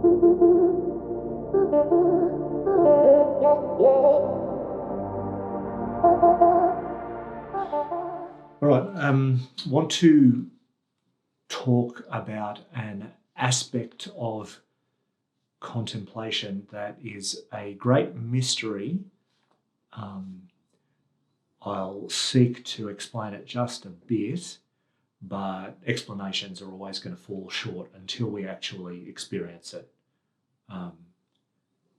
All right, want to talk about an aspect of contemplation that is a great mystery. I'll seek to explain it just a bit, but explanations are always going to fall short until we actually experience it.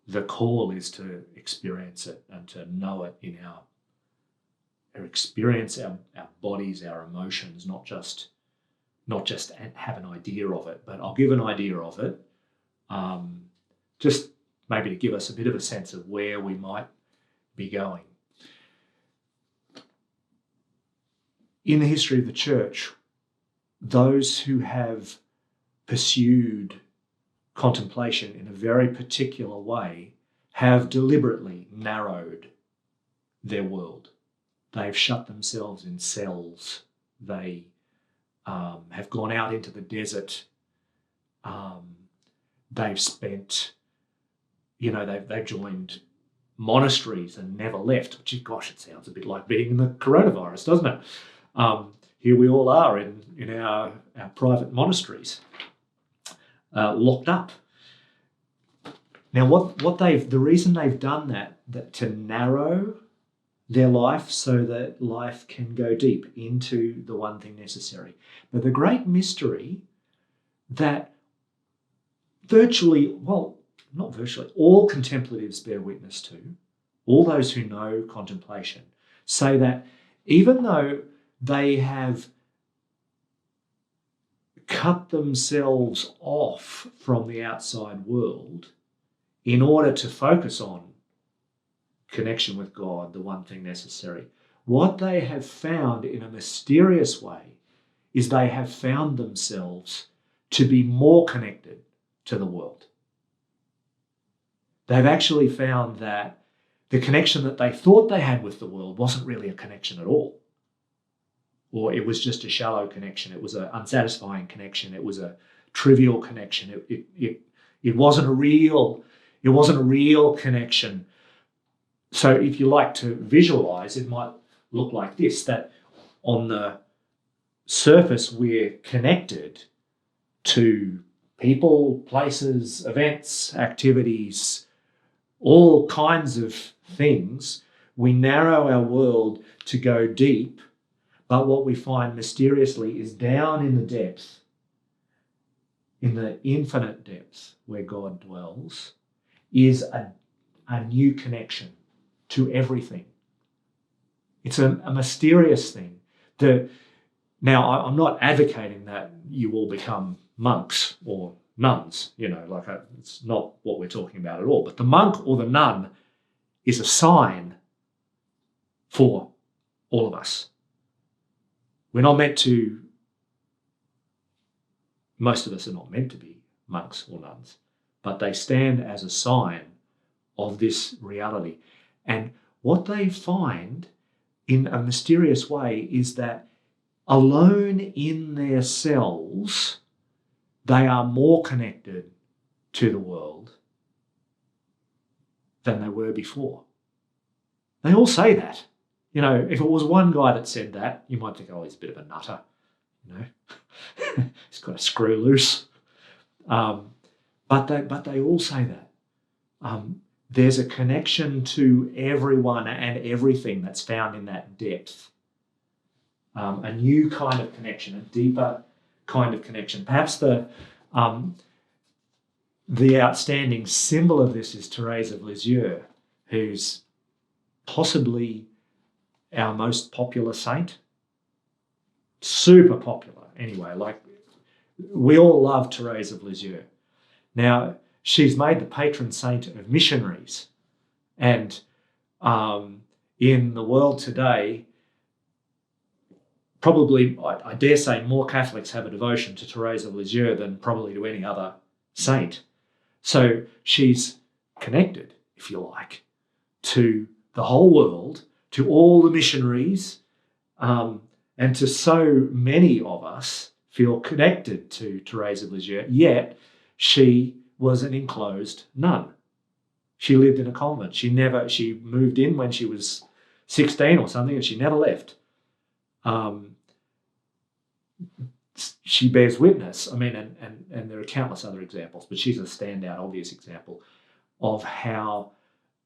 The call is to experience it and to know it in our experience, our bodies, our emotions, not just have an idea of it, but I'll give an idea of it, just maybe to give us a bit of a sense of where we might be going. In the history of the church, those who have pursued contemplation in a very particular way have deliberately narrowed their world. They've shut themselves in cells. They have gone out into the desert. They've spent, they've joined monasteries and never left, which, gosh, it sounds a bit like being in the coronavirus, doesn't it? Here we all are in our private monasteries, locked up. Now, the reason they've done that to narrow their life so that life can go deep into the one thing necessary. But the great mystery that all contemplatives bear witness to, all those who know contemplation, say that even though they have cut themselves off from the outside world in order to focus on connection with God, the one thing necessary, what they have found in a mysterious way is they have found themselves to be more connected to the world. They've actually found that the connection that they thought they had with the world wasn't really a connection at all. Or it was just a shallow connection. It was an unsatisfying connection. It was a trivial connection. It wasn't a real connection. So if you like to visualize, it might look like this, that on the surface we're connected to people, places, events, activities, all kinds of things. We narrow our world to go deep, but what we find mysteriously is down in the depth, in the infinite depth where God dwells, is a new connection to everything. It's a mysterious thing. Now, I'm not advocating that you all become monks or nuns, it's not what we're talking about at all. But the monk or the nun is a sign for all of us. Most of us are not meant to be monks or nuns, but they stand as a sign of this reality. And what they find in a mysterious way is that alone in their cells, they are more connected to the world than they were before. They all say that. If it was one guy that said that, you might think, oh, he's a bit of a nutter. He's got a screw loose. But they all say that. There's a connection to everyone and everything that's found in that depth. A new kind of connection, a deeper kind of connection. Perhaps the outstanding symbol of this is Therese of Lisieux, who's possibly our most popular saint. Super popular, anyway. We all love Therese of Lisieux. Now, she's made the patron saint of missionaries. And in the world today, probably, I dare say, more Catholics have a devotion to Therese of Lisieux than probably to any other saint. So she's connected, if you like, to the whole world, to all the missionaries, and to so many of us feel connected to Therese of Lisieux, yet she was an enclosed nun. She lived in a convent. She moved in when she was 16 or something, and she never left. She bears witness. I mean, and there are countless other examples, but she's a standout, obvious example of how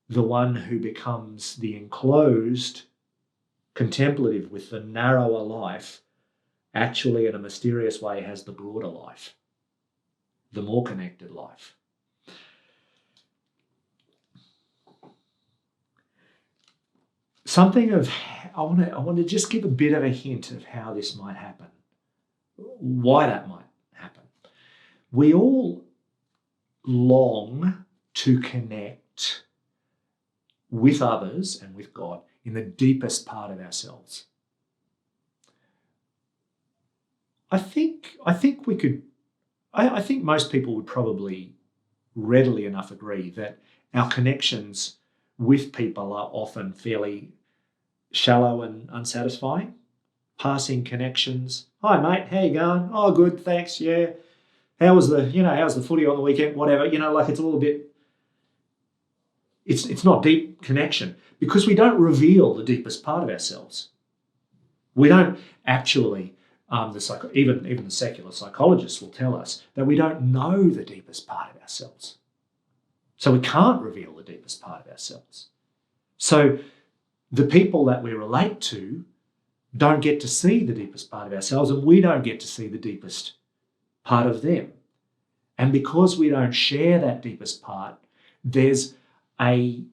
the one who becomes the enclosed contemplative with the narrower life actually, in a mysterious way, has the broader life, the more connected life. I want to just give a bit of a hint of how this might happen, why that might happen. We all long to connect with others and with God in the deepest part of ourselves. I think most people would probably readily enough agree that our connections with people are often fairly shallow and unsatisfying. Passing connections. Hi mate, how you going? Oh, good, thanks. Yeah. How's the footy on the weekend? Whatever. Like it's all a bit. It's not deep connection because we don't reveal the deepest part of ourselves. We don't actually. Even the secular psychologists will tell us that we don't know the deepest part of ourselves. So we can't reveal the deepest part of ourselves. So the people that we relate to don't get to see the deepest part of ourselves, and we don't get to see the deepest part of them. And because we don't share that deepest part, there's a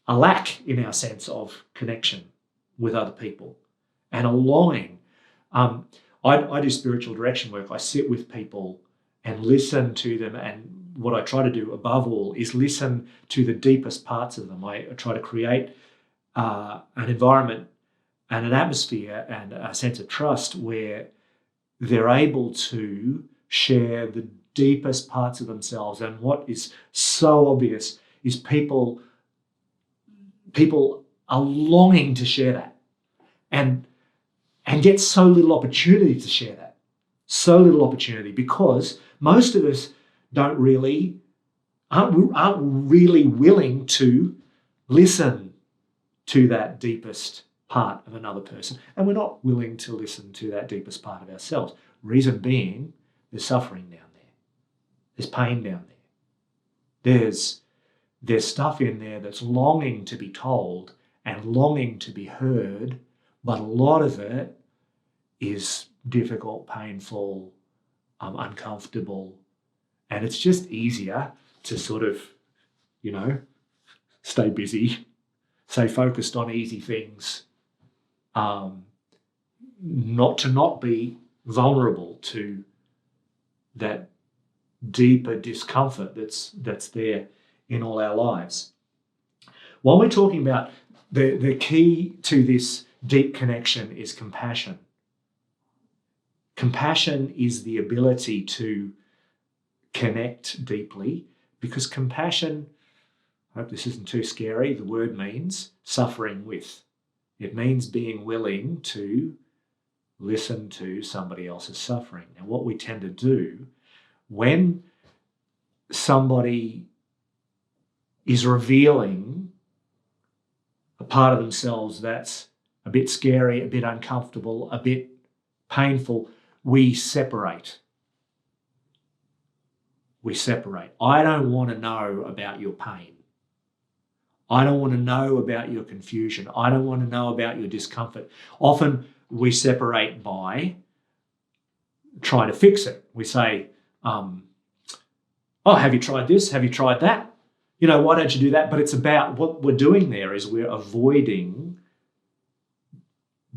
lack in our sense of connection with other people and a longing. I do spiritual direction work. I sit with people and listen to them, and what I try to do above all is listen to the deepest parts of them. I try to create an environment and an atmosphere and a sense of trust where they're able to share the deepest parts of themselves. And what is so obvious is people are longing to share that and get so little opportunity to share that. So little opportunity because most of us aren't really willing to listen to that deepest part of another person. And we're not willing to listen to that deepest part of ourselves. Reason being, there's suffering down there. There's pain down there. There's stuff in there that's longing to be told and longing to be heard, but a lot of it is difficult, painful, uncomfortable, and it's just easier to sort of, stay busy, stay focused on easy things, not be vulnerable to that deeper discomfort that's there in all our lives. While we're talking about the key to this deep connection is compassion. Compassion is the ability to connect deeply because compassion, I hope this isn't too scary, the word means suffering with. It means being willing to listen to somebody else's suffering. Now, what we tend to do when somebody is revealing a part of themselves that's a bit scary, a bit uncomfortable, a bit painful, we separate. I don't want to know about your pain. I don't want to know about your confusion. I don't want to know about your discomfort. Often we separate by trying to fix it. We say, oh, have you tried this? Have you tried that? Why don't you do that? But it's about what we're doing there is we're avoiding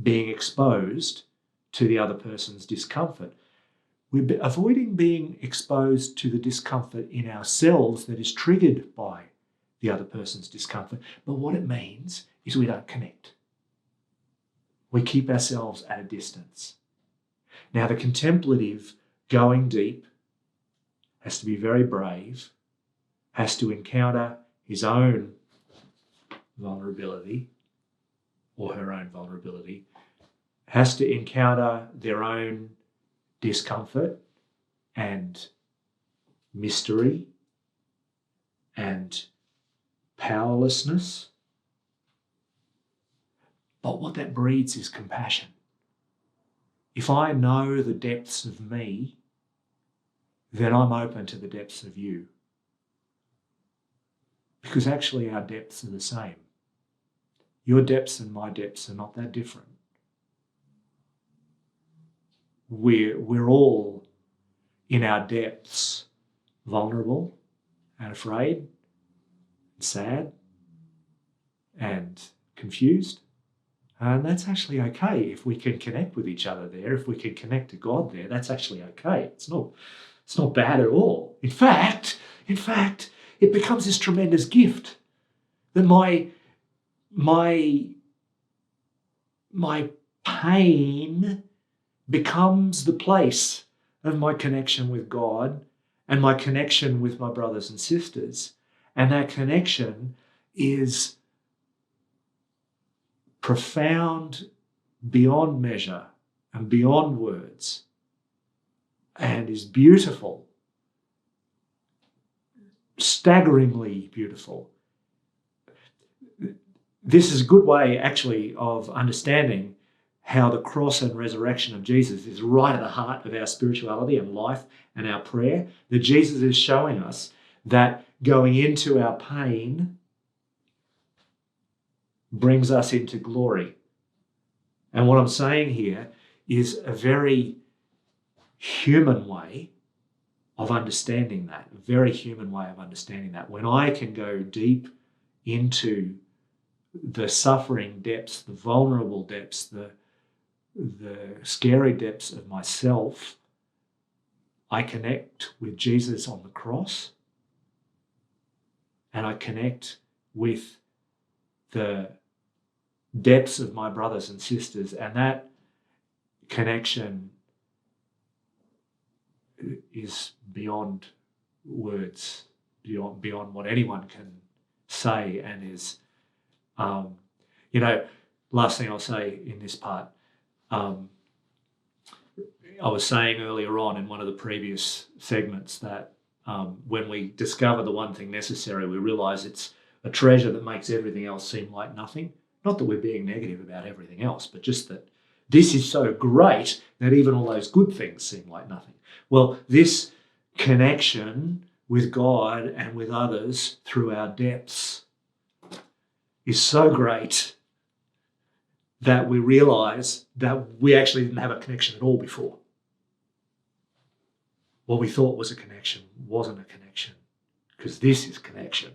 being exposed to the other person's discomfort. We're avoiding being exposed to the discomfort in ourselves that is triggered by the other person's discomfort. But what it means is we don't connect. We keep ourselves at a distance. Now, the contemplative going deep has to be very brave, has to encounter his own vulnerability or her own vulnerability, has to encounter their own discomfort and mystery and powerlessness. But what that breeds is compassion. If I know the depths of me, then I'm open to the depths of you. Because actually our depths are the same. Your depths and my depths are not that different. We're all in our depths vulnerable and afraid and sad and confused. And that's actually okay if we can connect with each other there, if we can connect to God there, that's actually okay. It's not bad at all. In fact, it becomes this tremendous gift that my pain becomes the place of my connection with God and my connection with my brothers and sisters. And that connection is profound beyond measure and beyond words, and is beautiful, staggeringly beautiful. This is a good way, actually, of understanding how the cross and resurrection of Jesus is right at the heart of our spirituality and life and our prayer, that Jesus is showing us that going into our pain brings us into glory. And what I'm saying here is a very human way of understanding that, a very human way of understanding that. When I can go deep into the suffering depths, the vulnerable depths, the scary depths of myself, I connect with Jesus on the cross, and I connect with the depths of my brothers and sisters, and that connection is beyond words, beyond what anyone can say, and is, last thing I'll say in this part, I was saying earlier on in one of the previous segments that when we discover the one thing necessary, we realize it's a treasure that makes everything else seem like nothing. Not that we're being negative about everything else, but just that this is so great that even all those good things seem like nothing. Well, this connection with God and with others through our depths is so great that we realize that we actually didn't have a connection at all before. What we thought was a connection wasn't a connection, because this is connection.